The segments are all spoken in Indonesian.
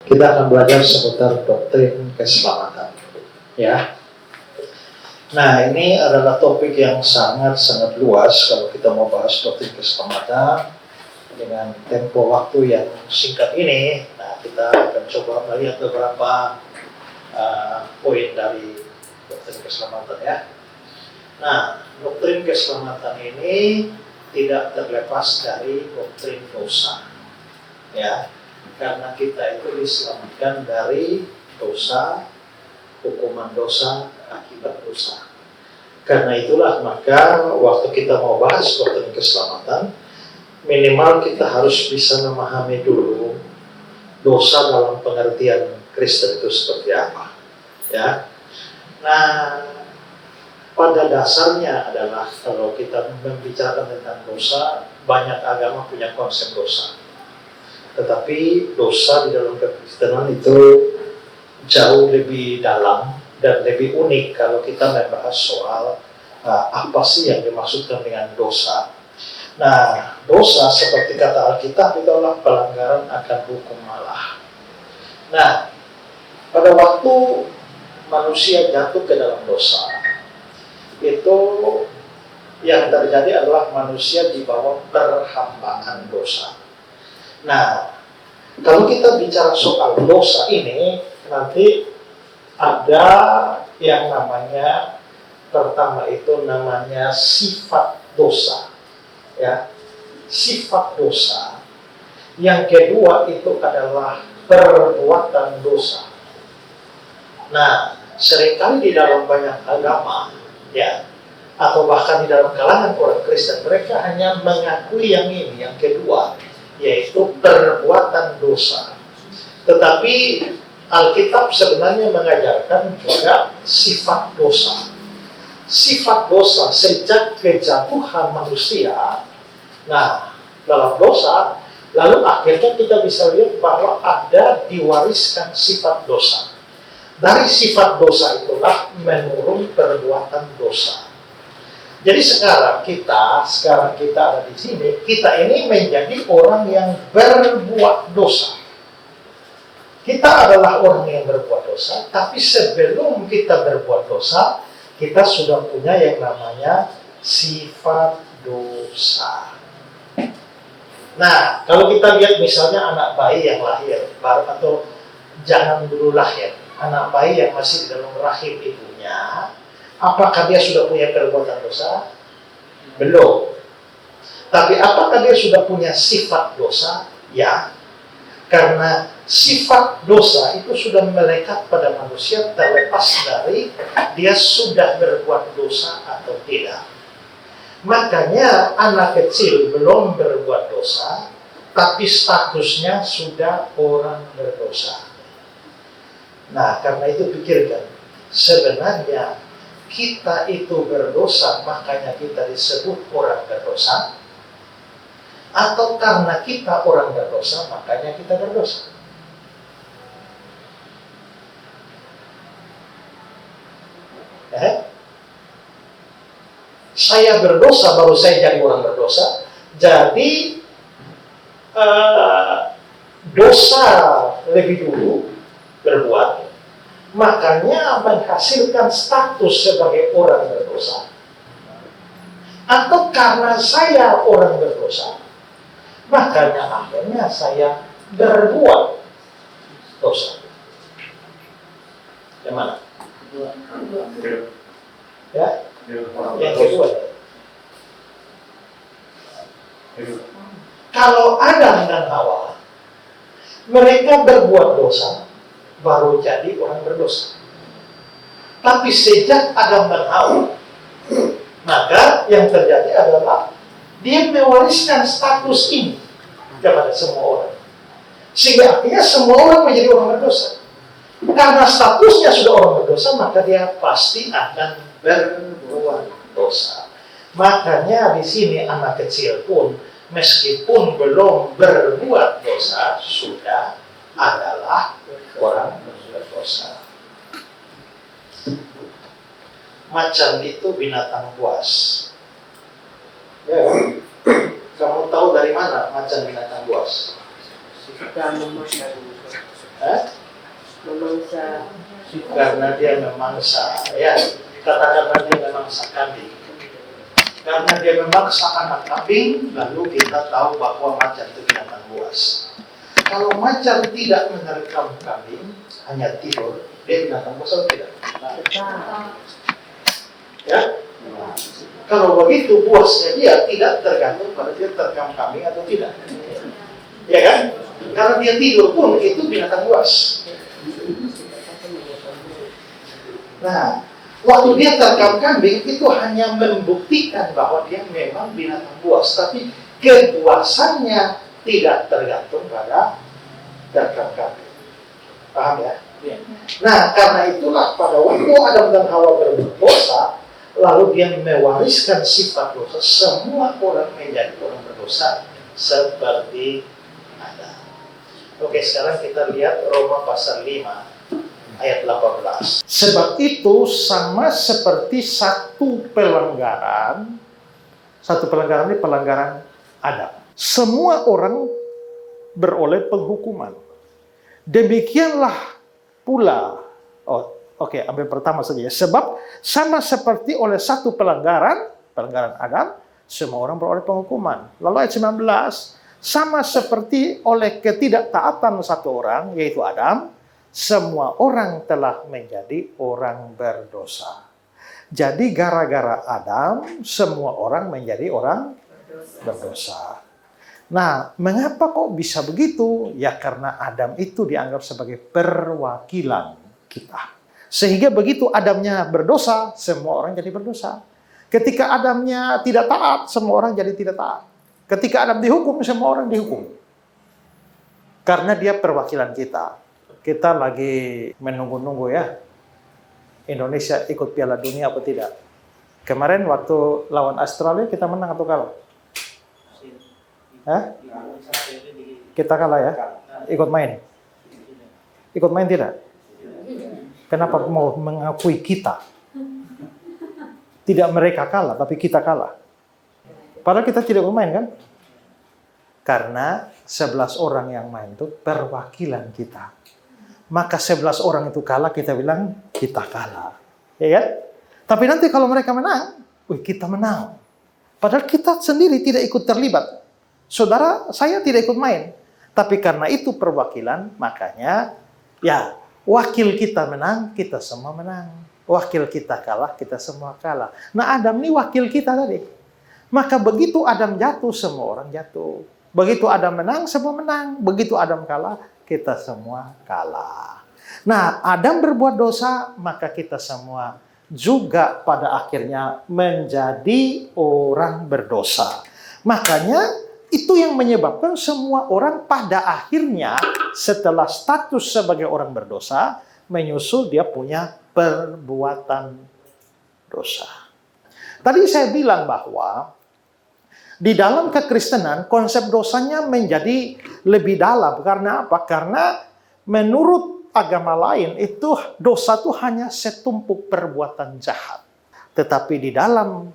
Kita akan belajar seputar doktrin keselamatan. Ya. Nah, ini adalah topik yang sangat-sangat luas kalau kita mau bahas doktrin keselamatan dengan tempo waktu yang singkat ini. Nah, kita akan coba melihat beberapa poin dari doktrin keselamatan ya. Nah, doktrin keselamatan ini tidak terlepas dari doktrin dosa. Ya, karena kita itu diselamatkan dari dosa, hukuman dosa, akibat dosa. Karena itulah maka waktu kita mau bahas doktrin keselamatan, minimal kita harus bisa memahami dulu dosa dalam pengertian Kristen itu seperti apa. Ya. Nah, pada dasarnya adalah kalau kita membicarakan tentang dosa, banyak agama punya konsep dosa. Tetapi dosa di dalam kekristenan itu jauh lebih dalam dan lebih unik kalau kita membahas soal apa sih yang dimaksudkan dengan dosa. Nah, dosa seperti kata Alkitab itu adalah pelanggaran akan hukum Allah. Nah, pada waktu manusia jatuh ke dalam dosa, itu yang terjadi adalah manusia di bawah perhambaan dosa. Nah, kalau kita bicara soal dosa ini, nanti ada yang namanya, pertama itu namanya sifat dosa. Ya, sifat dosa. Yang kedua itu adalah perbuatan dosa. Nah, seringkali di dalam banyak agama, ya, atau bahkan di dalam kalangan orang Kristen, mereka hanya mengakui yang ini, yang kedua, yaitu perbuatan dosa. Tetapi Alkitab sebenarnya mengajarkan juga sifat dosa. Sifat dosa sejak kejatuhan manusia. Nah, dalam dosa, lalu akhirnya kita bisa lihat bahwa ada diwariskan sifat dosa. Dari sifat dosa itulah menurun perbuatan dosa. Jadi sekarang kita ada di sini, kita ini menjadi orang yang berbuat dosa. Kita adalah orang yang berbuat dosa, tapi sebelum kita berbuat dosa, kita sudah punya yang namanya sifat dosa. Nah, kalau kita lihat misalnya anak bayi yang lahir, atau jangan dulu lahir, anak bayi yang masih di dalam rahim ibunya, apakah dia sudah punya perbuatan dosa? Belum. Tapi apakah dia sudah punya sifat dosa? Ya. Karena sifat dosa itu sudah melekat pada manusia terlepas dari dia sudah berbuat dosa atau tidak. Makanya anak kecil belum berbuat dosa, tapi statusnya sudah orang berdosa. Nah, karena itu pikirkan, sebenarnya kita itu berdosa, makanya kita disebut orang berdosa, atau karena kita orang berdosa, makanya kita berdosa. Saya berdosa, baru saya jadi orang berdosa. Jadi dosa lebih dulu berbuat, makanya menghasilkan status sebagai orang berdosa. Atau karena saya orang berdosa, makanya akhirnya saya berbuat dosa. Yang mana? Ya? Yang kedua. Kalau Adam dan Hawa, mereka berbuat dosa, baru jadi orang berdosa. Tapi sejak Adam dan Hawa, maka yang terjadi adalah dia mewariskan status ini kepada semua orang. Sehingga akhirnya semua orang menjadi orang berdosa. Karena statusnya sudah orang berdosa, maka dia pasti akan berbuat dosa. Makanya di sini anak kecil pun meskipun belum berbuat dosa sudah adalah orang berdosa. Macan itu binatang buas. Ya, kamu tahu dari mana macan binatang buas? Karena dia memangsa, ya, katakanlah dia memangsa kambing. Karena dia memaksa anak kambing, lalu kita tahu bahwa macan itu binatang buas. Kalau macan tidak menerkam kambing, hanya tidur, dia binatang buas atau tidak? Ya? Kalau begitu buasnya dia tidak tergantung pada dia terkam kambing atau tidak. Ya kan? Karena dia tidur pun itu binatang buas. Nah, waktu dia terkam kambing itu hanya membuktikan bahwa dia memang binatang buas, tapi kebuasannya tidak tergantung pada terkam kambing. Paham ya? Nah, karena itulah pada waktu Adam dan Hawa berbuat dosa, lalu dia mewariskan sifat dosa. Semua orang menjadi orang berdosa seperti Adam. Oke, sekarang kita lihat Roma pasal 5 ayat 18. Sebab itu sama seperti satu pelanggaran ini pelanggaran Adam. Semua orang beroleh penghukuman. Demikianlah pula, ambil pertama saja ya. Sebab sama seperti oleh satu pelanggaran Adam, semua orang beroleh penghukuman. Lalu ayat 19, sama seperti oleh ketidaktaatan satu orang, yaitu Adam, semua orang telah menjadi orang berdosa. Jadi gara-gara Adam, semua orang menjadi orang berdosa. Nah, mengapa kok bisa begitu? Ya karena Adam itu dianggap sebagai perwakilan kita. Sehingga begitu Adamnya berdosa, semua orang jadi berdosa. Ketika Adamnya tidak taat, semua orang jadi tidak taat. Ketika Adam dihukum, semua orang dihukum. Karena dia perwakilan kita. Kita lagi menunggu-nunggu ya. Indonesia ikut Piala Dunia apa tidak? Kemarin waktu lawan Australia kita menang atau kalah? Hah? Kita kalah ya? Ikut main? Ikut main tidak? Kenapa mau mengakui kita? Tidak mereka kalah, tapi kita kalah. Padahal kita tidak bermain kan? Karena 11 orang yang main itu perwakilan kita. Maka 11 orang itu kalah, kita bilang kita kalah. Ya kan? Tapi nanti kalau mereka menang, kita menang. Padahal kita sendiri tidak ikut terlibat. Saudara, saya tidak ikut main. Tapi karena itu perwakilan, makanya ya wakil kita menang, kita semua menang. Wakil kita kalah, kita semua kalah. Nah, Adam ini wakil kita tadi. Maka begitu Adam jatuh, semua orang jatuh. Begitu Adam menang, semua menang. Begitu Adam kalah, kita semua kalah. Nah, Adam berbuat dosa, maka kita semua juga pada akhirnya menjadi orang berdosa. Makanya itu yang menyebabkan semua orang pada akhirnya setelah status sebagai orang berdosa, menyusul dia punya perbuatan dosa. Tadi saya bilang bahwa di dalam kekristenan konsep dosanya menjadi lebih dalam. Karena apa? Karena menurut agama lain itu dosa itu hanya setumpuk perbuatan jahat. Tetapi di dalam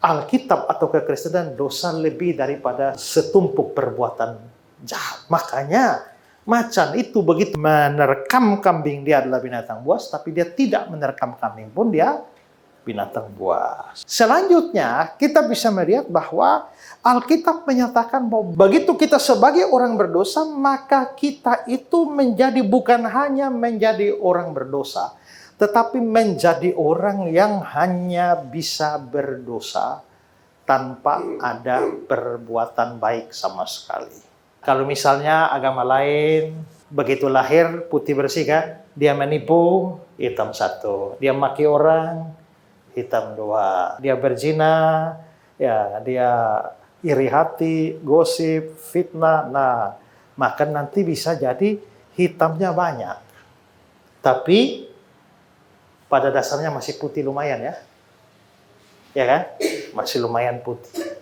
Alkitab atau kekristenan dosa lebih daripada setumpuk perbuatan jahat. Makanya macan itu begitu menerkam kambing dia adalah binatang buas, tapi dia tidak menerkam kambing pun dia binatang buas. Selanjutnya kita bisa melihat bahwa Alkitab menyatakan bahwa begitu kita sebagai orang berdosa, maka kita itu menjadi bukan hanya menjadi orang berdosa, tetapi menjadi orang yang hanya bisa berdosa tanpa ada perbuatan baik sama sekali. Kalau misalnya agama lain, begitu lahir putih bersih kan, dia menipu, hitam 1. Dia maki orang, hitam 2. Dia berzina, ya dia iri hati, gosip, fitnah. Nah, maka nanti bisa jadi hitamnya banyak. Tapi pada dasarnya masih putih lumayan ya. Ya kan? Masih lumayan putih.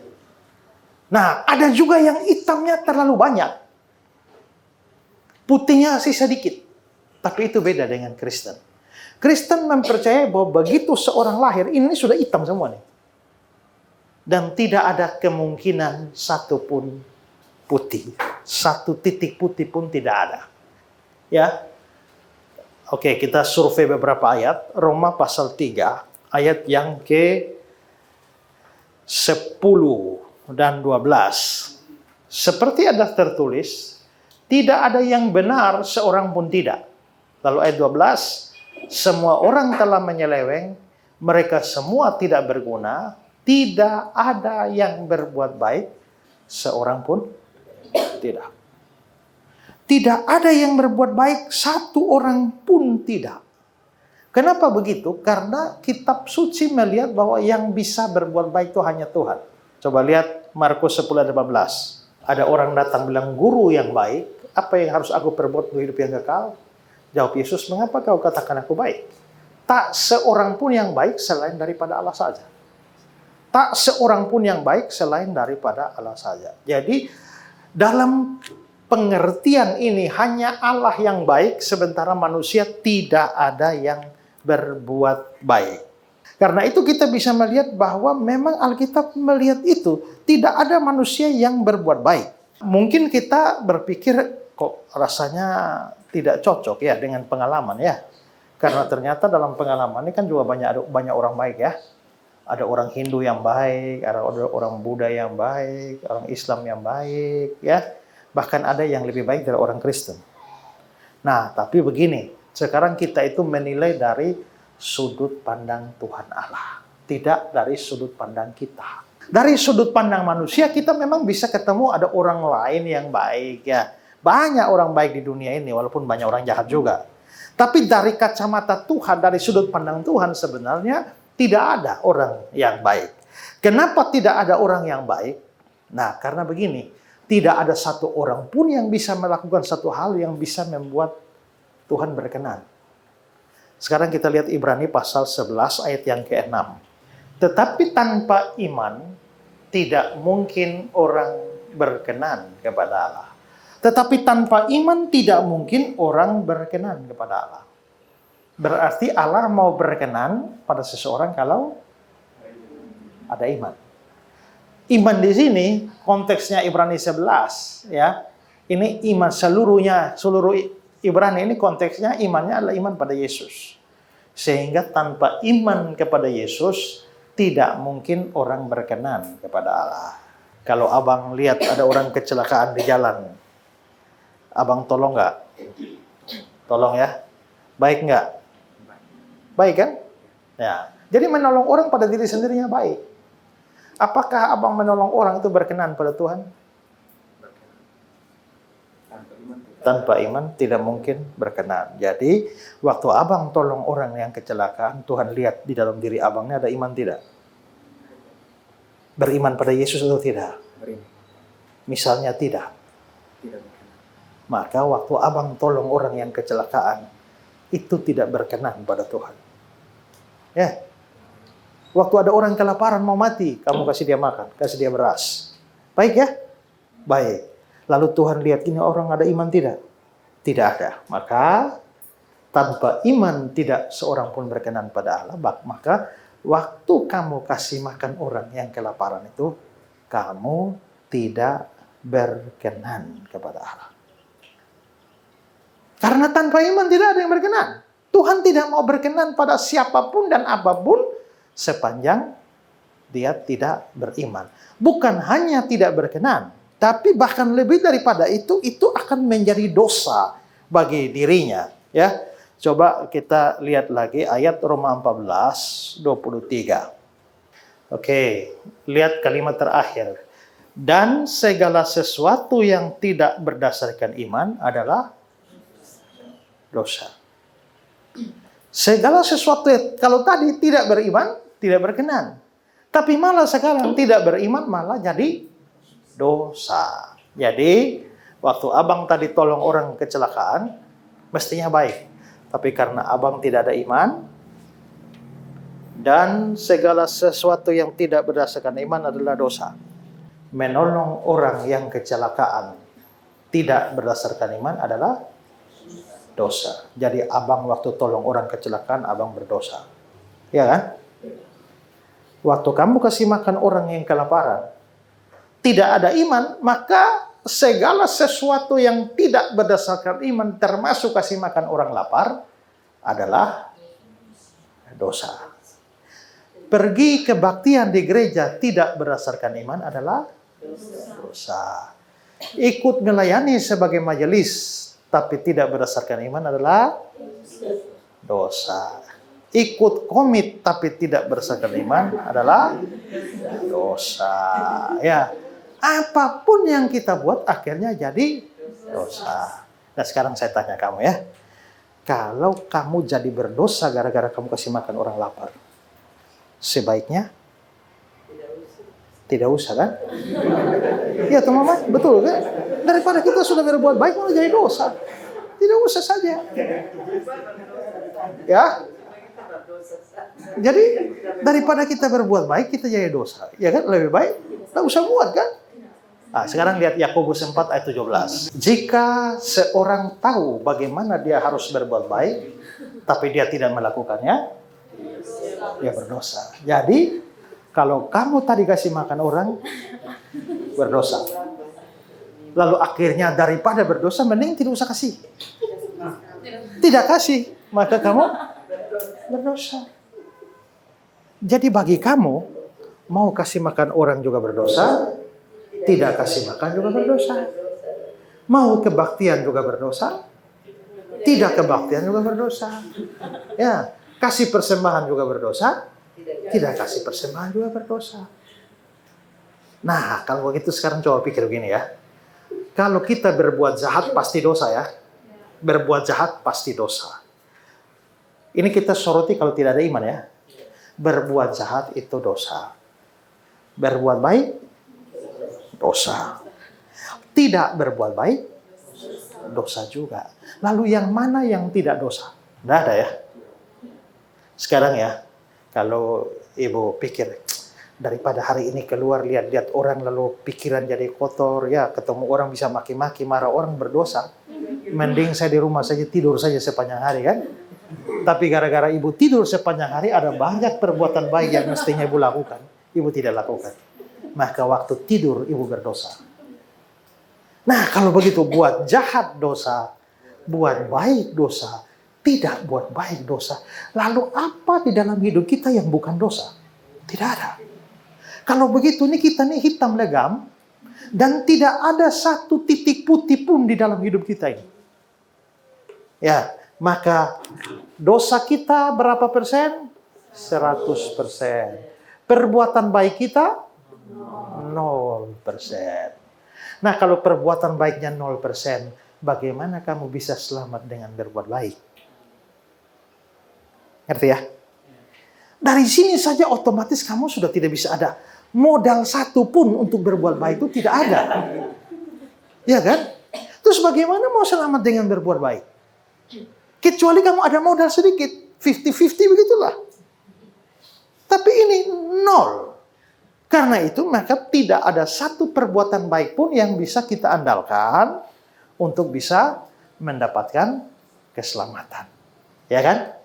Nah, ada juga yang hitamnya terlalu banyak. Putihnya sih sedikit. Tapi itu beda dengan Kristen. Kristen mempercayai bahwa begitu seorang lahir, ini sudah hitam semua nih. Dan tidak ada kemungkinan satupun putih. Satu titik putih pun tidak ada. Ya. Oke, kita survei beberapa ayat. Roma pasal 3, ayat yang ke-10 dan 12. Seperti ada tertulis, tidak ada yang benar seorang pun tidak. Lalu ayat 12, semua orang telah menyeleweng, mereka semua tidak berguna, tidak ada yang berbuat baik, seorang pun tidak. Tidak ada yang berbuat baik, satu orang pun tidak. Kenapa begitu? Karena kitab suci melihat bahwa yang bisa berbuat baik itu hanya Tuhan. Coba lihat Markus 10 ayat 18. Ada orang datang bilang, guru yang baik, apa yang harus aku perbuat untuk hidup yang kekal? Jawab Yesus, mengapa kau katakan aku baik? Tak seorang pun yang baik selain daripada Allah saja. Tak seorang pun yang baik selain daripada Allah saja. Jadi dalam pengertian ini hanya Allah yang baik, sementara manusia tidak ada yang berbuat baik. Karena itu kita bisa melihat bahwa memang Alkitab melihat itu, tidak ada manusia yang berbuat baik. Mungkin kita berpikir, kok rasanya tidak cocok ya dengan pengalaman ya. Karena ternyata dalam pengalaman ini kan juga banyak orang baik ya. Ada orang Hindu yang baik, ada orang Buddha yang baik, orang Islam yang baik ya. Bahkan ada yang lebih baik dari orang Kristen. Nah, tapi begini, sekarang kita itu menilai dari sudut pandang Tuhan Allah, tidak dari sudut pandang kita. Dari sudut pandang manusia kita memang bisa ketemu ada orang lain yang baik ya. Banyak orang baik di dunia ini, walaupun banyak orang jahat juga. Tapi dari kacamata Tuhan, dari sudut pandang Tuhan sebenarnya tidak ada orang yang baik. Kenapa tidak ada orang yang baik? Nah, karena begini, tidak ada satu orang pun yang bisa melakukan satu hal yang bisa membuat Tuhan berkenan. Sekarang kita lihat Ibrani pasal 11 ayat yang ke-6. Tetapi tanpa iman tidak mungkin orang berkenan kepada Allah. Tetapi tanpa iman tidak mungkin orang berkenan kepada Allah. Berarti Allah mau berkenan pada seseorang kalau ada iman. Iman di sini konteksnya Ibrani 11 ya. Ini iman seluruh Ibrani ini konteksnya imannya adalah iman pada Yesus. Sehingga tanpa iman kepada Yesus tidak mungkin orang berkenan kepada Allah. Kalau abang lihat ada orang kecelakaan di jalan, abang tolong nggak? Tolong ya. Baik nggak? Baik kan? Ya. Jadi menolong orang pada diri sendirinya baik. Apakah abang menolong orang itu berkenan pada Tuhan? Tanpa iman tidak mungkin berkenan. Jadi waktu abang tolong orang yang kecelakaan, Tuhan lihat di dalam diri abangnya ada iman tidak? Beriman pada Yesus atau tidak? Misalnya tidak. Maka waktu abang tolong orang yang kecelakaan, itu tidak berkenan pada Tuhan. Ya. Waktu ada orang kelaparan mau mati, kamu kasih dia makan, kasih dia beras. Baik ya? Baik. Lalu Tuhan lihat ini orang ada iman tidak? Tidak ada. Maka tanpa iman tidak seorang pun berkenan pada Allah. Maka waktu kamu kasih makan orang yang kelaparan itu, kamu tidak berkenan kepada Allah. Karena tanpa iman tidak ada yang berkenan. Tuhan tidak mau berkenan pada siapapun dan apapun sepanjang dia tidak beriman. Bukan hanya tidak berkenan, tapi bahkan lebih daripada itu akan menjadi dosa bagi dirinya. Ya, coba kita lihat lagi ayat Roma 14:23. Oke, lihat kalimat terakhir. Dan segala sesuatu yang tidak berdasarkan iman adalah dosa. Segala sesuatu kalau tadi tidak beriman, tidak berkenan. Tapi malah sekarang tidak beriman malah jadi dosa. Jadi waktu abang tadi tolong orang kecelakaan, mestinya baik. Tapi karena abang tidak ada iman, dan segala sesuatu yang tidak berdasarkan iman adalah dosa. Menolong orang yang kecelakaan tidak berdasarkan iman adalah dosa. Jadi abang waktu tolong orang kecelakaan, abang berdosa. Ya kan? Waktu kamu kasih makan orang yang kelaparan, tidak ada iman, maka segala sesuatu yang tidak berdasarkan iman, termasuk kasih makan orang lapar, adalah dosa. Pergi kebaktian di gereja tidak berdasarkan iman adalah dosa. Ikut melayani sebagai majelis tapi tidak berdasarkan iman adalah dosa. Ikut komit tapi tidak berdasarkan iman adalah dosa. Ya, apapun yang kita buat akhirnya jadi dosa. Nah sekarang saya tanya kamu ya, kalau kamu jadi berdosa gara-gara kamu kasih makan orang lapar, sebaiknya tidak usah kan? Ya teman-teman, betul kan? Daripada kita sudah berbuat baik malah jadi dosa, tidak usah saja. Ya, jadi daripada kita berbuat baik kita jadi dosa, ya kan? Lebih baik tidak usah buat kan? Nah, sekarang lihat Yakobus 4 ayat 17. Jika seorang tahu bagaimana dia harus berbuat baik, tapi dia tidak melakukannya, dia berdosa. Jadi, kalau kamu tadi kasih makan orang, berdosa. Lalu akhirnya daripada berdosa, mending tidak usah kasih. Tidak kasih, maka kamu berdosa. Jadi bagi kamu, mau kasih makan orang juga berdosa, tidak kasih makan juga berdosa. Mau kebaktian juga berdosa, tidak kebaktian juga berdosa. Ya, kasih persembahan juga berdosa, tidak kasih persembahan juga berdosa. Nah, kalau begitu sekarang coba pikir begini ya. Kalau kita berbuat jahat pasti dosa ya. Berbuat jahat pasti dosa. Ini kita soroti kalau tidak ada iman ya. Berbuat jahat itu dosa. Berbuat baik dosa. Tidak berbuat baik dosa juga. Lalu yang mana yang tidak dosa? Tidak ada ya. Sekarang ya, kalau ibu pikir, daripada hari ini keluar lihat-lihat orang lalu pikiran jadi kotor, ya ketemu orang bisa maki-maki, marah orang berdosa. Mending saya di rumah saja tidur saja sepanjang hari kan. Tapi gara-gara ibu tidur sepanjang hari ada banyak perbuatan baik yang mestinya ibu lakukan. Ibu tidak lakukan. Maka waktu tidur ibu berdosa. Nah kalau begitu buat jahat dosa, buat baik dosa, tidak buat baik dosa. Lalu apa di dalam hidup kita yang bukan dosa? Tidak ada. Kalau begitu nih kita nih hitam legam dan tidak ada satu titik putih pun di dalam hidup kita ini. Ya, maka dosa kita berapa persen? 100%. Perbuatan baik kita 0%. Nah, kalau perbuatan baiknya 0%, bagaimana kamu bisa selamat dengan berbuat baik? Ngerti ya? Dari sini saja otomatis kamu sudah tidak bisa ada modal satu pun untuk berbuat baik itu tidak ada. Ya kan? Terus bagaimana mau selamat dengan berbuat baik? Kecuali kamu ada modal sedikit, 50-50 begitulah. Tapi ini 0. Karena itu maka tidak ada satu perbuatan baik pun yang bisa kita andalkan untuk bisa mendapatkan keselamatan. Ya kan?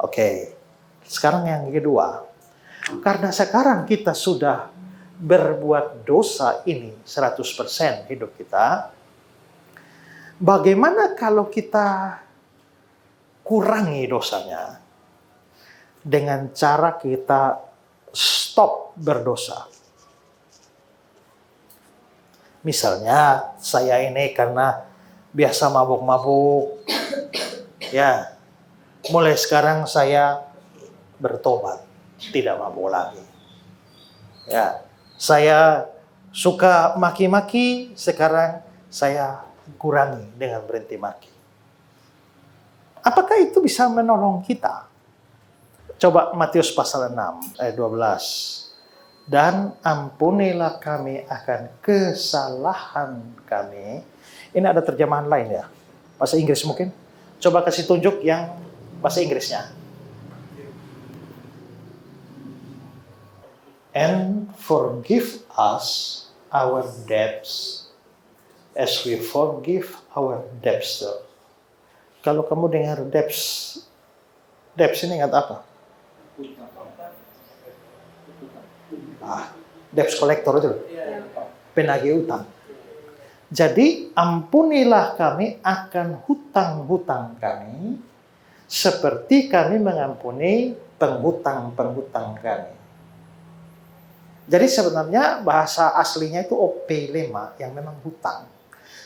Oke. Sekarang yang kedua. Karena sekarang kita sudah berbuat dosa ini 100% hidup kita. Bagaimana kalau kita kurangi dosanya dengan cara kita stop berdosa? Misalnya saya ini karena biasa mabuk-mabuk, ya mulai sekarang saya bertobat, tidak mabuk lagi. Ya, saya suka maki-maki, sekarang saya kurangi dengan berhenti maki. Apakah itu bisa menolong kita? Coba Matius pasal 6 ayat 12. Dan ampunilah kami akan kesalahan kami. Ini ada terjemahan lain ya. Bahasa Inggris mungkin. Coba kasih tunjuk yang bahasa Inggrisnya. And forgive us our debts as we forgive our debtors. Kalau kamu dengar debts ini ingat apa? Debts collector itu, penagih utang. Jadi ampunilah kami akan hutang-hutang kami seperti kami mengampuni penghutang-penghutang kami. Jadi sebenarnya bahasa aslinya itu opelema, yang memang hutang.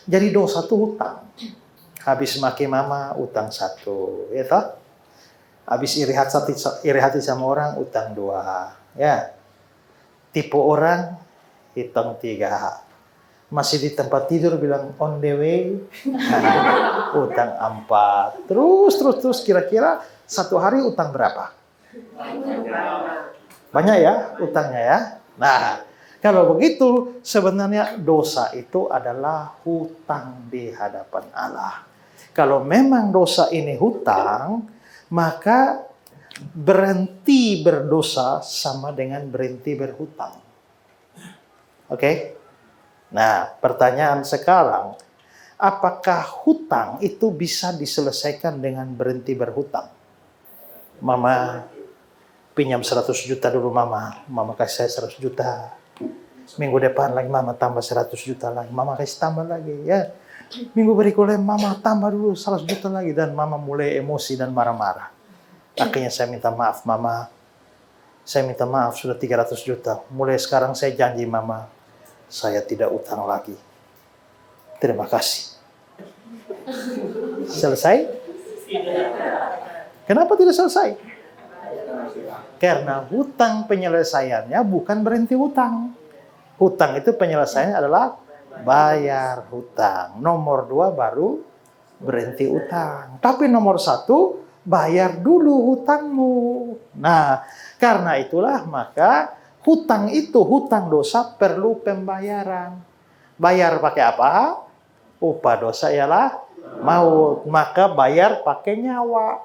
Jadi dosa itu hutang. Habis maki mama, utang 1. Ya toh? Habis iri hati sama orang, utang 2. Ya. Tipu orang, hitung 3. Masih di tempat tidur bilang on the way, utang 4. Terus kira-kira satu hari utang berapa? Banyak ya utangnya ya. Nah, kalau begitu sebenarnya dosa itu adalah hutang di hadapan Allah. Kalau memang dosa ini hutang, maka berhenti berdosa sama dengan berhenti berhutang. Oke? Nah, pertanyaan sekarang, apakah hutang itu bisa diselesaikan dengan berhenti berhutang? Mama pinjam 100 juta dulu mama kasih saya 100 juta. Minggu depan lagi mama tambah 100 juta lagi, mama kasih tambah lagi ya. Minggu berikutnya mama tambah dulu 100 juta lagi, dan mama mulai emosi dan marah-marah. Akhirnya saya minta maaf, mama. Saya minta maaf sudah 300 juta. Mulai sekarang saya janji mama, saya tidak utang lagi. Terima kasih. Selesai? Kenapa tidak selesai? Karena hutang penyelesaiannya bukan berhenti hutang. Hutang itu penyelesaiannya adalah bayar hutang. Nomor 2 baru berhenti hutang. Tapi nomor 1, bayar dulu hutangmu. Nah, karena itulah maka hutang itu, hutang dosa perlu pembayaran. Bayar pakai apa? Upah dosa ialah maut. Maka bayar pakai nyawa.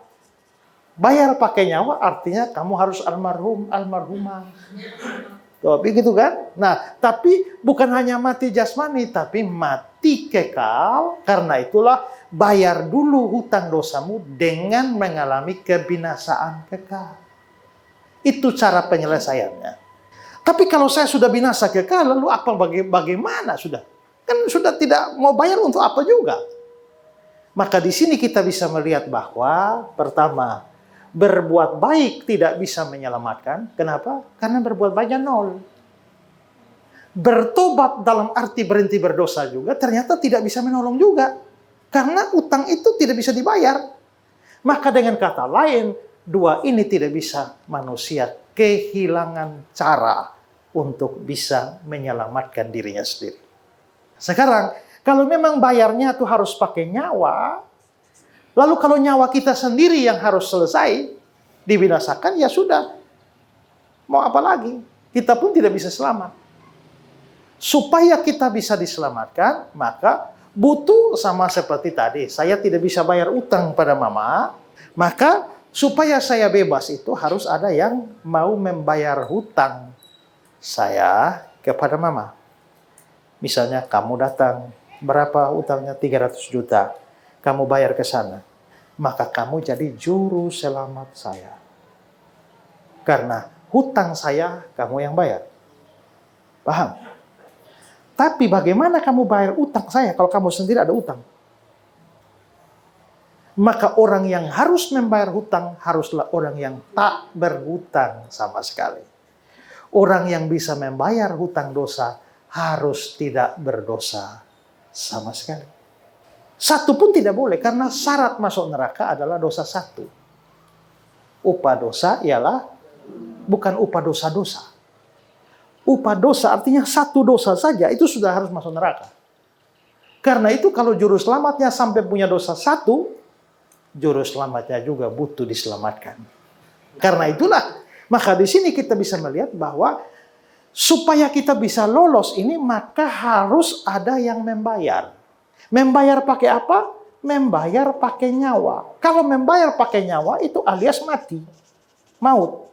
Bayar pakai nyawa artinya kamu harus almarhumah. Tuh, begitu kan? Nah, tapi bukan hanya mati jasmani, tapi mati kekal. Karena itulah bayar dulu hutang dosamu dengan mengalami kebinasaan kekal. Itu cara penyelesaiannya. Tapi kalau saya sudah binasa kekal, lalu apa bagaimana sudah? Kan sudah tidak mau bayar untuk apa juga. Maka di sini kita bisa melihat bahwa pertama, berbuat baik tidak bisa menyelamatkan. Kenapa? Karena berbuat baiknya 0. Bertobat dalam arti berhenti berdosa juga ternyata tidak bisa menolong juga. Karena utang itu tidak bisa dibayar. Maka dengan kata lain, 2 ini tidak bisa manusia kehilangan cara untuk bisa menyelamatkan dirinya sendiri. Sekarang, kalau memang bayarnya itu harus pakai nyawa, lalu kalau nyawa kita sendiri yang harus selesai, dibinasakan, ya sudah. Mau apa lagi? Kita pun tidak bisa selamat. Supaya kita bisa diselamatkan, maka butuh sama seperti tadi. Saya tidak bisa bayar utang pada mama, maka supaya saya bebas itu harus ada yang mau membayar hutang saya kepada mama. Misalnya kamu datang, berapa utangnya? 300 juta. Kamu bayar ke sana. Maka kamu jadi juru selamat saya. Karena hutang saya, kamu yang bayar. Paham? Tapi bagaimana kamu bayar utang saya kalau kamu sendiri ada utang? Maka orang yang harus membayar hutang haruslah orang yang tak berhutang sama sekali. Orang yang bisa membayar hutang dosa harus tidak berdosa sama sekali. 1 pun tidak boleh, karena syarat masuk neraka adalah dosa 1. Upah dosa ialah bukan upah dosa-dosa. Upah dosa artinya 1 dosa saja itu sudah harus masuk neraka. Karena itu kalau juru selamatnya sampai punya dosa 1, juru selamatnya juga butuh diselamatkan. Karena itulah, maka di sini kita bisa melihat bahwa supaya kita bisa lolos ini, maka harus ada yang membayar. Membayar pakai apa? Membayar pakai nyawa. Kalau membayar pakai nyawa itu alias mati. Maut.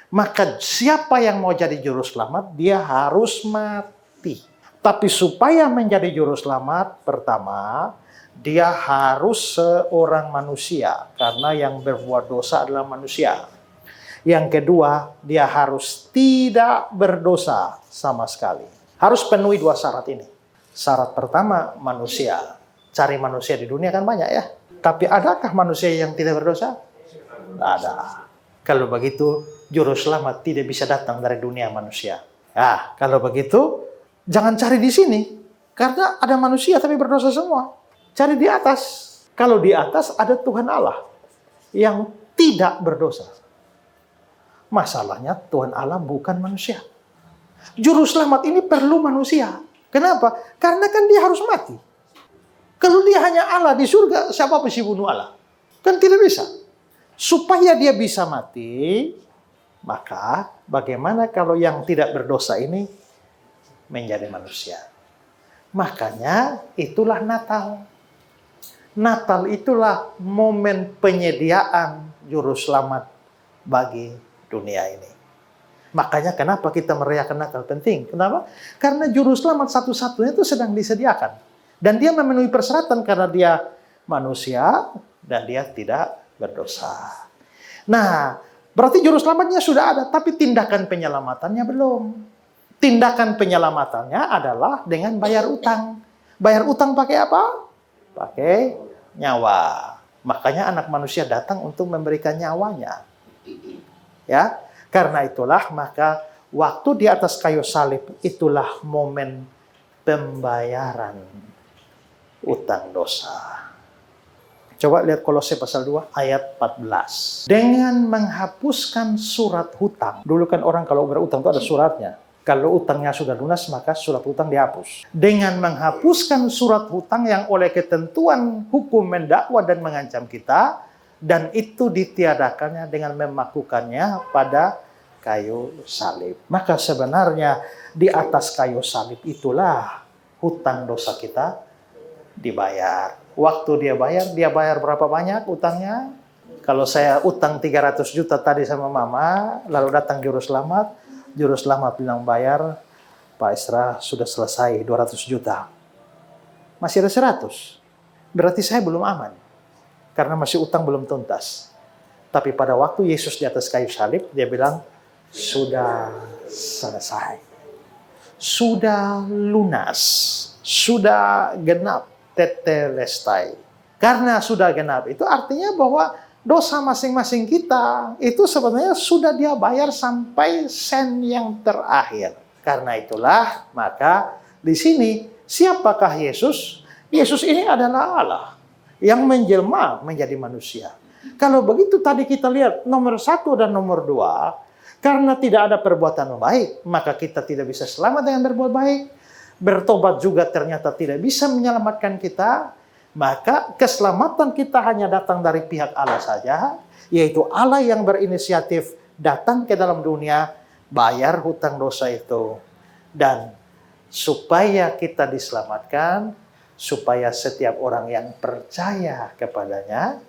Maka siapa yang mau jadi juru selamat, dia harus mati. Tapi supaya menjadi juru selamat, pertama, dia harus seorang manusia. Karena yang berbuat dosa adalah manusia. Yang kedua, dia harus tidak berdosa sama sekali. Harus penuhi 2 syarat ini. Syarat pertama, manusia. Cari manusia di dunia kan banyak ya. Tapi adakah manusia yang tidak berdosa? Tidak ada. Kalau begitu, juru selamat tidak bisa datang dari dunia manusia. Ya, kalau begitu, jangan cari di sini. Karena ada manusia tapi berdosa semua. Cari di atas. Kalau di atas ada Tuhan Allah yang tidak berdosa. Masalahnya Tuhan Allah bukan manusia. Juru selamat ini perlu manusia. Kenapa? Karena kan dia harus mati. Kalau dia hanya Allah di surga, siapa bisa bunuh Allah? Kan tidak bisa. Supaya dia bisa mati, maka bagaimana kalau yang tidak berdosa ini menjadi manusia? Makanya itulah Natal. Natal itulah momen penyediaan juru selamat bagi dunia ini. Makanya kenapa kita merayakan Natal penting? Kenapa? Karena juru selamat satu-satunya itu sedang disediakan. Dan dia memenuhi persyaratan karena dia manusia dan dia tidak berdosa. Nah, berarti juru selamatnya sudah ada, tapi tindakan penyelamatannya belum. Tindakan penyelamatannya adalah dengan bayar utang. Bayar utang pakai apa? Pakai nyawa. Makanya anak manusia datang untuk memberikan nyawanya. Ya, karena itulah maka waktu di atas kayu salib itulah momen pembayaran utang dosa. Coba lihat Kolose pasal 2 ayat 14. Dengan menghapuskan surat hutang. Dulu kan orang kalau berutang itu ada suratnya. Kalau utangnya sudah lunas maka surat hutang dihapus. Dengan menghapuskan surat hutang yang oleh ketentuan hukum mendakwa dan mengancam kita, dan itu ditiadakannya dengan memakukannya pada kayu salib. Maka sebenarnya di atas kayu salib itulah hutang dosa kita dibayar. Waktu dia bayar berapa banyak utangnya? Kalau saya utang 300 juta tadi sama mama, lalu datang juru selamat bilang bayar, Pak Isra sudah selesai 200 juta. Masih ada 100. Berarti saya belum aman. Karena masih utang belum tuntas. Tapi pada waktu Yesus di atas kayu salib, dia bilang, sudah selesai. Sudah lunas. Sudah genap. Tetelestai. Karena sudah genap itu artinya bahwa dosa masing-masing kita itu sebenarnya sudah dia bayar sampai sen yang terakhir. Karena itulah maka di sini siapakah Yesus? Yesus ini adalah Allah yang menjelma menjadi manusia. Kalau begitu tadi kita lihat nomor 1 dan nomor 2, karena tidak ada perbuatan baik, maka kita tidak bisa selamat dengan berbuat baik. Bertobat juga ternyata tidak bisa menyelamatkan kita, maka keselamatan kita hanya datang dari pihak Allah saja, yaitu Allah yang berinisiatif datang ke dalam dunia, bayar hutang dosa itu. Dan supaya kita diselamatkan, supaya setiap orang yang percaya kepadanya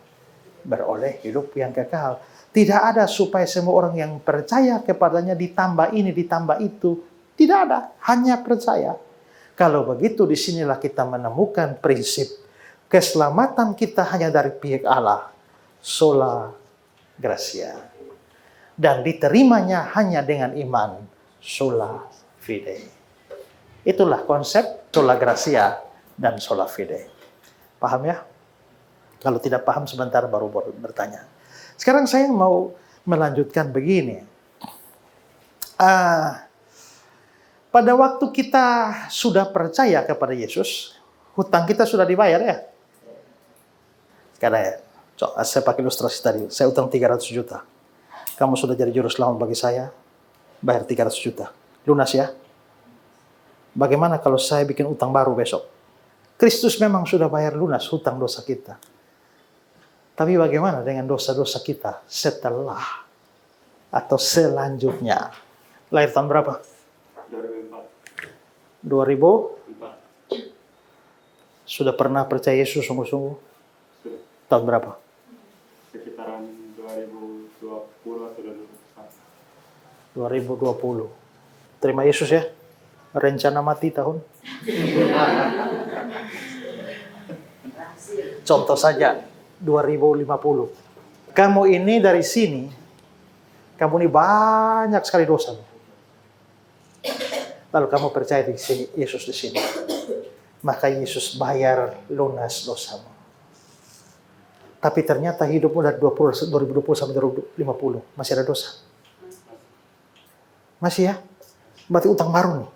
beroleh hidup yang kekal. Tidak ada supaya semua orang yang percaya kepadanya ditambah ini, ditambah itu. Tidak ada, hanya percaya. Kalau begitu, disinilah kita menemukan prinsip keselamatan kita hanya dari pihak Allah, sola gratia, dan diterimanya hanya dengan iman, sola fide. Itulah konsep sola gratia dan sola fide. Paham ya? Kalau tidak paham sebentar baru bertanya. Sekarang saya mau melanjutkan begini. Pada waktu kita sudah percaya kepada Yesus, hutang kita sudah dibayar ya. Karena ya, saya pakai ilustrasi tadi, saya utang 300 juta. Kamu sudah jadi juru selamat bagi saya, bayar 300 juta. Lunas ya. Bagaimana kalau saya bikin utang baru besok? Kristus memang sudah bayar lunas hutang dosa kita. Tapi bagaimana dengan dosa-dosa kita setelah atau selanjutnya? Lahir tahun berapa? 2004. Sudah pernah percaya Yesus sungguh-sungguh? Tahun berapa? Sekitaran 2020 atau 2020. Terima Yesus ya. Rencana mati tahun. Contoh saja 2050. Kamu ini dari sini, kamu ini banyak sekali dosa. Lalu kamu percaya di Yesus di sini. Maka Yesus bayar lunas dosamu. Tapi ternyata hidupmu dari 2020 sampai 2050 masih ada dosa. Masih ya? Berarti utang baru nih.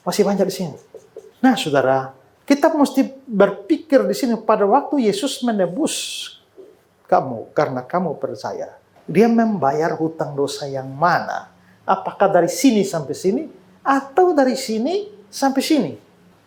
Masih banyak di sini. Nah, saudara, kita mesti berpikir di sini pada waktu Yesus menebus kamu karena kamu percaya. Dia membayar hutang dosa yang mana? Apakah dari sini sampai sini atau dari sini sampai sini?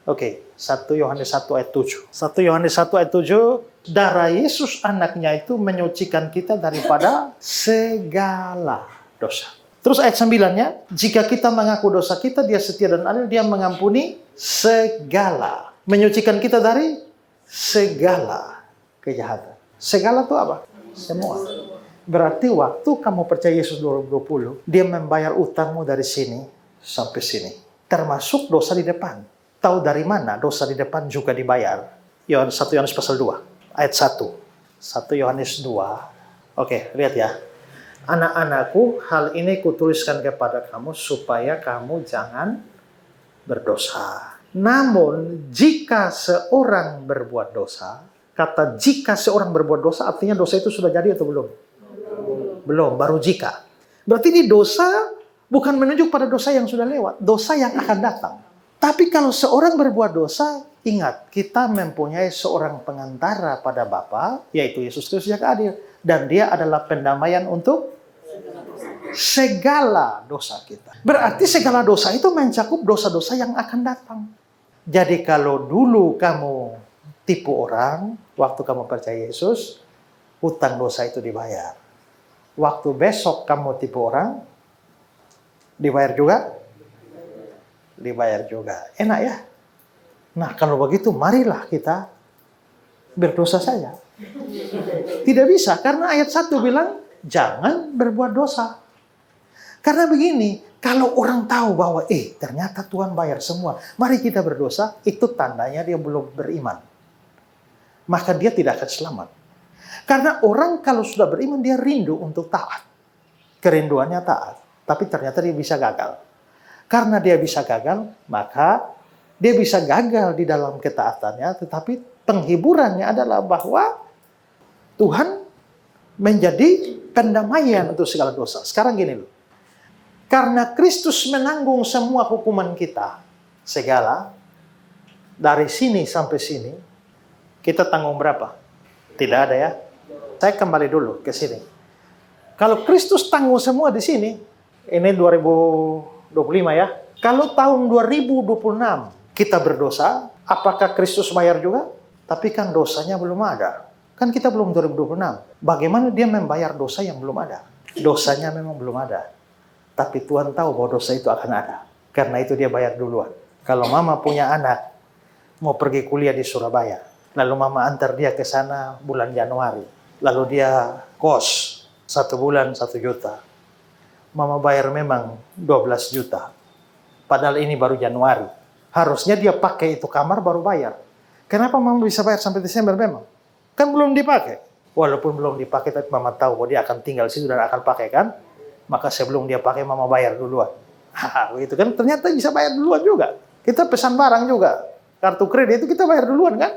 Oke, 1 Yohanes 1 ayat 7. 1 Yohanes 1 ayat 7, darah Yesus anaknya itu menyucikan kita daripada segala dosa. Terus ayat 9-nya, jika kita mengaku dosa kita, dia setia dan adil, dia mengampuni segala. Menyucikan kita dari segala kejahatan. Segala itu apa? Semua. Berarti waktu kamu percaya Yesus 2020, dia membayar utangmu dari sini sampai sini. Termasuk dosa di depan. Tahu dari mana dosa di depan juga dibayar? 1 Yohanes pasal 2, ayat 1. 1 Yohanes 2. Oke, lihat ya. Anak-anakku, hal ini kutuliskan kepada kamu supaya kamu jangan berdosa. Namun, jika seorang berbuat dosa, kata jika seorang berbuat dosa, artinya dosa itu sudah jadi atau belum? Belum, baru jika. Berarti ini dosa bukan menunjuk pada dosa yang sudah lewat, dosa yang akan datang. Tapi kalau seorang berbuat dosa, ingat, kita mempunyai seorang pengantara pada Bapa, yaitu Yesus Kristus yang adil. Dan dia adalah pendamaian untuk segala dosa kita. Berarti segala dosa itu mencakup dosa-dosa yang akan datang. Jadi kalau dulu kamu tipu orang, waktu kamu percaya Yesus, hutang dosa itu dibayar. Waktu besok kamu tipu orang, dibayar juga? Dibayar juga. Enak ya? Nah, kalau begitu marilah kita berdosa saja. Tidak bisa, karena ayat 1 bilang, jangan berbuat dosa. Karena begini, kalau orang tahu bahwa, ternyata Tuhan bayar semua, mari kita berdosa, itu tandanya dia belum beriman. Maka dia tidak akan selamat. Karena orang kalau sudah beriman, dia rindu untuk taat. Kerinduannya taat. Tapi ternyata dia bisa gagal. Karena dia bisa gagal, maka dia bisa gagal di dalam ketaatannya, tetapi penghiburannya adalah bahwa Tuhan menjadi pendamaian untuk segala dosa. Sekarang gini loh. Karena Kristus menanggung semua hukuman kita, segala, dari sini sampai sini, kita tanggung berapa? Tidak ada ya. Saya kembali dulu ke sini. Kalau Kristus tanggung semua di sini, ini 2025 ya. Kalau tahun 2026 kita berdosa, apakah Kristus bayar juga? Tapi kan dosanya belum ada. Kan kita belum 2026. Bagaimana dia membayar dosa yang belum ada? Dosanya memang belum ada. Tapi Tuhan tahu bahwa dosa itu akan ada. Karena itu dia bayar duluan. Kalau mama punya anak, mau pergi kuliah di Surabaya. Lalu mama antar dia ke sana bulan Januari. Lalu dia kos 1 bulan 1 juta. Mama bayar memang 12 juta. Padahal ini baru Januari. Harusnya dia pakai itu kamar baru bayar. Kenapa mama bisa bayar sampai Desember memang? Kan belum dipakai. Walaupun belum dipakai, tapi mama tahu bahwa dia akan tinggal situ dan akan pakai kan? Maka sebelum dia pakai, mama bayar duluan. Begitu kan? Ternyata bisa bayar duluan juga. Kita pesan barang juga. Kartu kredit itu kita bayar duluan kan?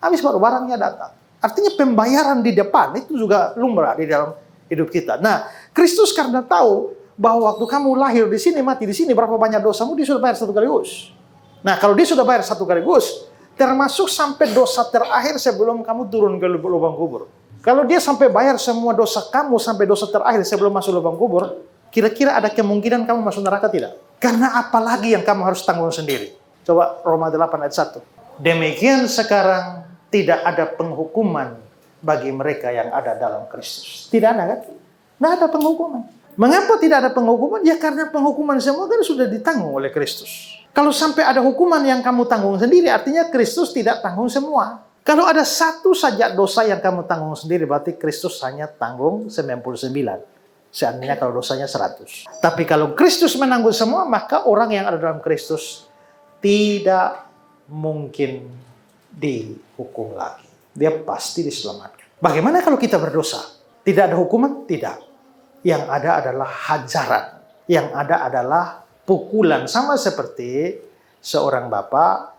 Habis baru barangnya datang. Artinya pembayaran di depan itu juga lumrah di dalam hidup kita. Nah, Kristus karena tahu bahwa waktu kamu lahir di sini, mati di sini, berapa banyak dosamu, dia sudah bayar 1 kaligus. Nah, kalau dia sudah bayar 1 kaligus, termasuk sampai dosa terakhir sebelum kamu turun ke lubang kubur. Kalau dia sampai bayar semua dosa kamu sampai dosa terakhir sebelum masuk lubang kubur, kira-kira ada kemungkinan kamu masuk neraka tidak? Karena apalagi yang kamu harus tanggung sendiri. Coba Roma 8 ayat 1. Demikian sekarang tidak ada penghukuman bagi mereka yang ada dalam Kristus. Tidak ada kan? Tidak ada penghukuman. Mengapa tidak ada penghukuman? Ya karena penghukuman semua kan sudah ditanggung oleh Kristus. Kalau sampai ada hukuman yang kamu tanggung sendiri, artinya Kristus tidak tanggung semua. Kalau ada satu saja dosa yang kamu tanggung sendiri, berarti Kristus hanya tanggung 99. Seandainya kalau dosanya 100. Tapi kalau Kristus menanggung semua, maka orang yang ada dalam Kristus tidak mungkin dihukum lagi. Dia pasti diselamatkan. Bagaimana kalau kita berdosa? Tidak ada hukuman? Tidak. Yang ada adalah hajaran. Yang ada adalah pukulan. Sama seperti seorang bapak,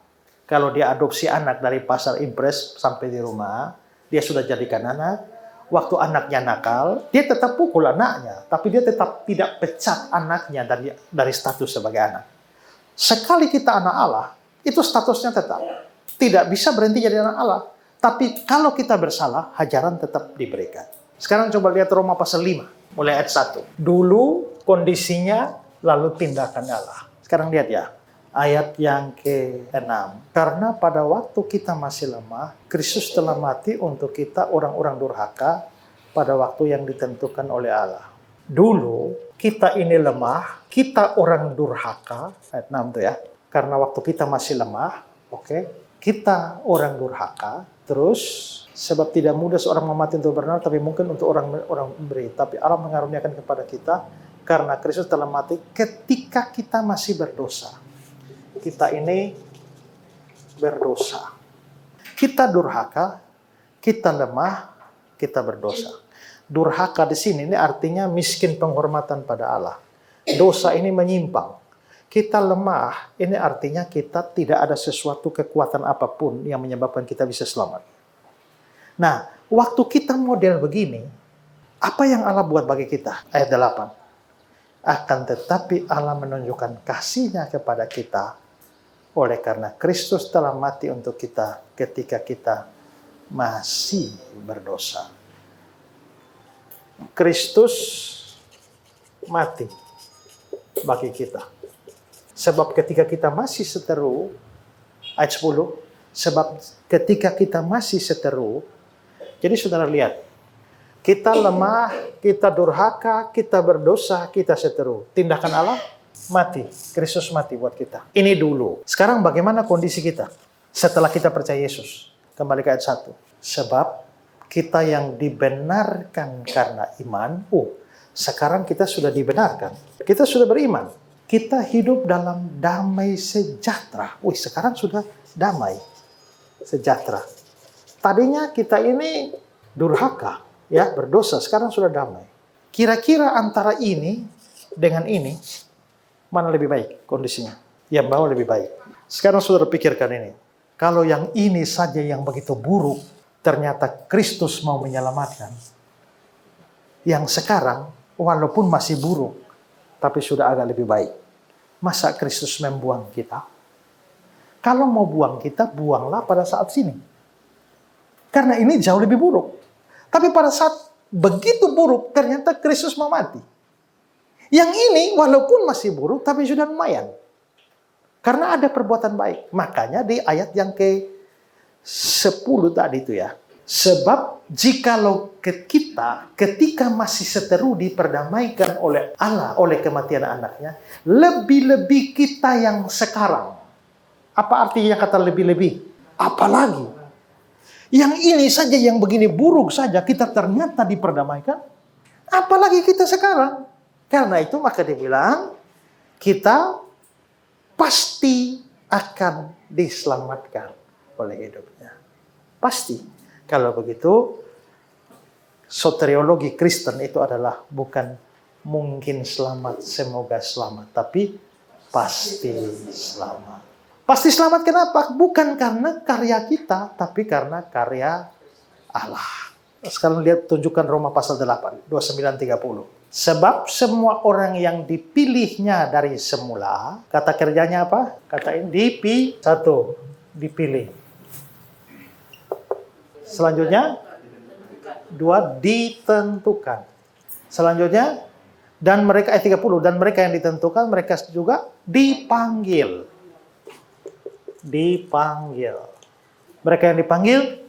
kalau dia adopsi anak dari pasar impres sampai di rumah, dia sudah jadikan anak. Waktu anaknya nakal, dia tetap pukul anaknya, tapi dia tetap tidak pecat anaknya dari status sebagai anak. Sekali kita anak Allah, itu statusnya tetap. Tidak bisa berhenti jadi anak Allah. Tapi kalau kita bersalah, hajaran tetap diberikan. Sekarang coba lihat Roma pasal 5, mulai ayat 1. Dulu kondisinya, lalu tindakan Allah. Sekarang lihat ya, ayat yang ke-6. Karena pada waktu kita masih lemah, Kristus telah mati untuk kita orang-orang durhaka pada waktu yang ditentukan oleh Allah. Dulu kita ini lemah, kita orang durhaka, ayat 6 tuh ya. Karena waktu kita masih lemah, kita orang durhaka, terus sebab tidak mudah seorang memati untuk benar, tapi mungkin untuk orang memberi. Tapi Allah mengaruniakan kepada kita, karena Kristus telah mati ketika kita masih berdosa. Kita ini berdosa. Kita durhaka, kita lemah, kita berdosa. Durhaka di sini ini artinya miskin penghormatan pada Allah. Dosa ini menyimpang. Kita lemah, ini artinya kita tidak ada sesuatu kekuatan apapun yang menyebabkan kita bisa selamat. Nah, waktu kita model begini, apa yang Allah buat bagi kita? Ayat 8. Akan tetapi Allah menunjukkan kasih-Nya kepada kita oleh karena Kristus telah mati untuk kita ketika kita masih berdosa. Kristus mati bagi kita. Sebab ketika kita masih seteru, ayat 10, sebab ketika kita masih seteru, jadi saudara lihat, kita lemah, kita durhaka, kita berdosa, kita seteru. Tindakan Allah, mati. Kristus mati buat kita. Ini dulu. Sekarang bagaimana kondisi kita setelah kita percaya Yesus? Kembali ke ayat 1. Sebab kita yang dibenarkan karena iman, sekarang kita sudah dibenarkan. Kita sudah beriman. Kita hidup dalam damai sejahtera. Sekarang sudah damai sejahtera. Tadinya kita ini durhaka, ya, berdosa. Sekarang sudah damai. Kira-kira antara ini dengan ini, mana lebih baik kondisinya? Yang bawah lebih baik. Sekarang saudara pikirkan ini. Kalau yang ini saja yang begitu buruk, ternyata Kristus mau menyelamatkan. Yang sekarang, walaupun masih buruk, tapi sudah agak lebih baik. Masa Kristus membuang kita? Kalau mau buang kita, buanglah pada saat sini. Karena ini jauh lebih buruk. Tapi pada saat begitu buruk, ternyata Kristus mau mati. Yang ini walaupun masih buruk, tapi sudah lumayan. Karena ada perbuatan baik. Makanya di ayat yang ke-10 tadi itu ya. Sebab jikalau kita ketika masih seteru diperdamaikan oleh Allah, oleh kematian anaknya, lebih-lebih kita yang sekarang. Apa artinya kata lebih-lebih? Apalagi. Yang ini saja yang begini buruk saja kita ternyata diperdamaikan. Apalagi kita sekarang. Karena itu maka dibilang kita pasti akan diselamatkan oleh hidupnya. Pasti. Kalau begitu, soteriologi Kristen itu adalah bukan mungkin selamat, semoga selamat, tapi pasti selamat. Pasti selamat kenapa? Bukan karena karya kita, tapi karena karya Allah. Sekarang lihat tunjukkan Roma pasal 8, 29-30. Sebab semua orang yang dipilihnya dari semula, kata kerjanya apa? Kata ini dipilih. Selanjutnya, 2, ditentukan. Selanjutnya, dan mereka ayat 30, dan mereka yang ditentukan, mereka juga dipanggil. Dipanggil. Mereka yang dipanggil,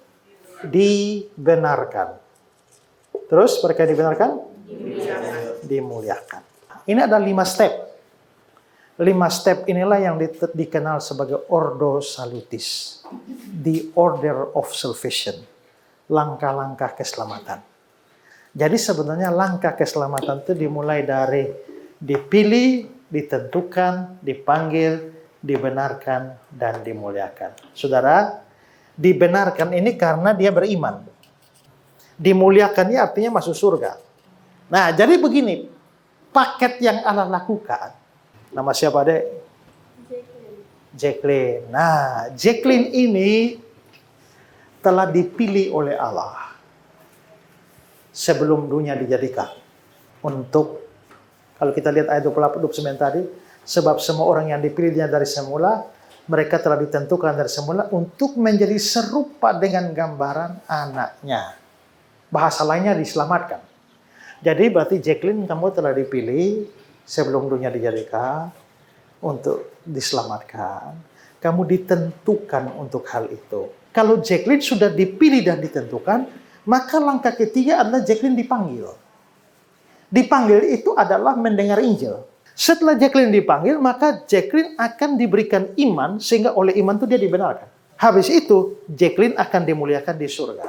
dibenarkan. Terus mereka yang dibenarkan? Dimuliakan. Ini ada 5 step. 5 step inilah yang dikenal sebagai ordo salutis. The order of salvation. Langkah-langkah keselamatan. Jadi sebenarnya langkah keselamatan itu dimulai dari dipilih, ditentukan, dipanggil, dibenarkan, dan dimuliakan. Saudara, dibenarkan ini karena dia beriman. Dimuliakannya artinya masuk surga. Nah, jadi begini, paket yang Allah lakukan. Nama siapa, Dek? Jacqueline. Nah, Jacqueline ini telah dipilih oleh Allah sebelum dunia dijadikan untuk, kalau kita lihat ayat 28-29 tadi, sebab semua orang yang dipilihnya dari semula, mereka telah ditentukan dari semula untuk menjadi serupa dengan gambaran anaknya. Bahasa lainnya diselamatkan. Jadi berarti Jacqueline, kamu telah dipilih sebelum dunia dijadikan untuk diselamatkan. Kamu ditentukan untuk hal itu. Kalau Jacqueline sudah dipilih dan ditentukan, maka langkah ketiga adalah Jacqueline dipanggil. Dipanggil itu adalah mendengar Injil. Setelah Jacqueline dipanggil, maka Jacqueline akan diberikan iman, sehingga oleh iman itu dia dibenarkan. Habis itu, Jacqueline akan dimuliakan di surga.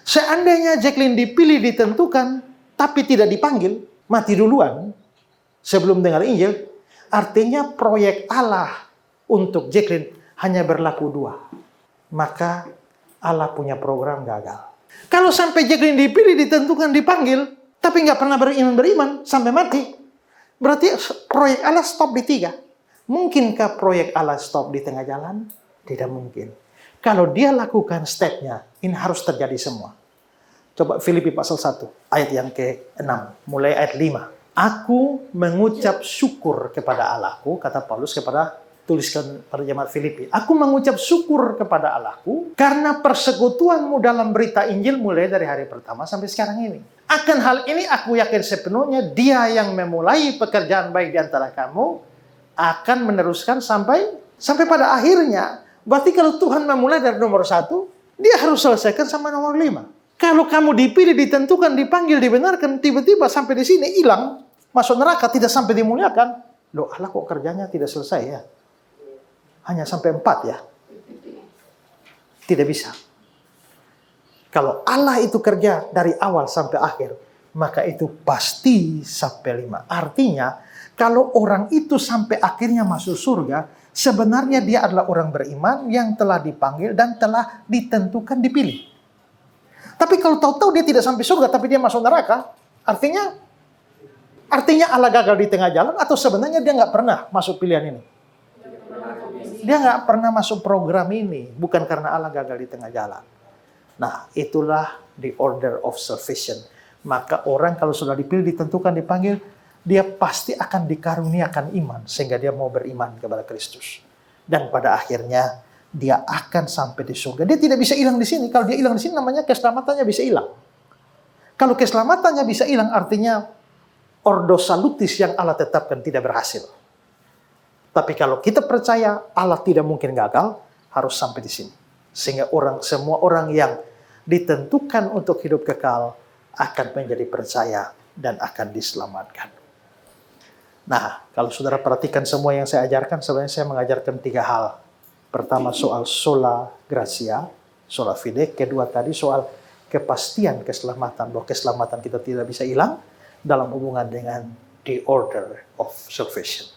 Seandainya Jacqueline dipilih, ditentukan, tapi tidak dipanggil, mati duluan, sebelum dengar Injil, artinya proyek Allah untuk Jacqueline hanya berlaku 2. Maka Allah punya program gagal. Kalau sampai Jacqueline dipilih, ditentukan, dipanggil, tapi nggak pernah beriman sampai mati, berarti proyek Allah stop di 3. Mungkinkah proyek Allah stop di tengah jalan? Tidak mungkin. Kalau dia lakukan stepnya, ini harus terjadi semua. Coba Filipi pasal 1, ayat yang ke-6, mulai ayat 5. Aku mengucap syukur kepada Allahku, kata Paulus kepada, tuliskan pada jemaat Filipi. Aku mengucap syukur kepada Allahku karena persekutuanmu dalam berita Injil mulai dari hari pertama sampai sekarang ini. Akan hal ini aku yakin sepenuhnya dia yang memulai pekerjaan baik di antara kamu akan meneruskan sampai pada akhirnya. Berarti kalau Tuhan memulai dari nomor 1, dia harus selesaikan sampai nomor 5. Kalau kamu dipilih, ditentukan, dipanggil, dibenarkan, tiba-tiba sampai di sini hilang, masuk neraka, tidak sampai dimuliakan. Loh, Allah kok kerjanya tidak selesai ya? Hanya sampai 4 ya? Tidak bisa. Kalau Allah itu kerja dari awal sampai akhir, maka itu pasti sampai 5. Artinya, kalau orang itu sampai akhirnya masuk surga, sebenarnya dia adalah orang beriman yang telah dipanggil dan telah ditentukan dipilih. Tapi kalau tahu-tahu dia tidak sampai surga, tapi dia masuk neraka, artinya Allah gagal di tengah jalan, atau sebenarnya dia nggak pernah masuk pilihan ini. Dia nggak pernah masuk program ini, bukan karena Allah gagal di tengah jalan. Nah, itulah the order of salvation. Maka orang kalau sudah dipilih, ditentukan, dipanggil, dia pasti akan dikaruniakan iman, sehingga dia mau beriman kepada Kristus. Dan pada akhirnya, dia akan sampai di surga. Dia tidak bisa hilang di sini. Kalau dia hilang di sini, namanya keselamatannya bisa hilang. Kalau keselamatannya bisa hilang, artinya ordo salutis yang Allah tetapkan tidak berhasil. Tapi kalau kita percaya Allah tidak mungkin gagal, harus sampai di sini. Sehingga semua orang yang ditentukan untuk hidup kekal akan menjadi percaya dan akan diselamatkan. Nah, kalau saudara perhatikan semua yang saya ajarkan, sebenarnya saya mengajarkan 3 hal. Pertama soal sola gratia, sola fide. Kedua tadi soal kepastian keselamatan, bahwa keselamatan kita tidak bisa hilang dalam hubungan dengan the order of salvation.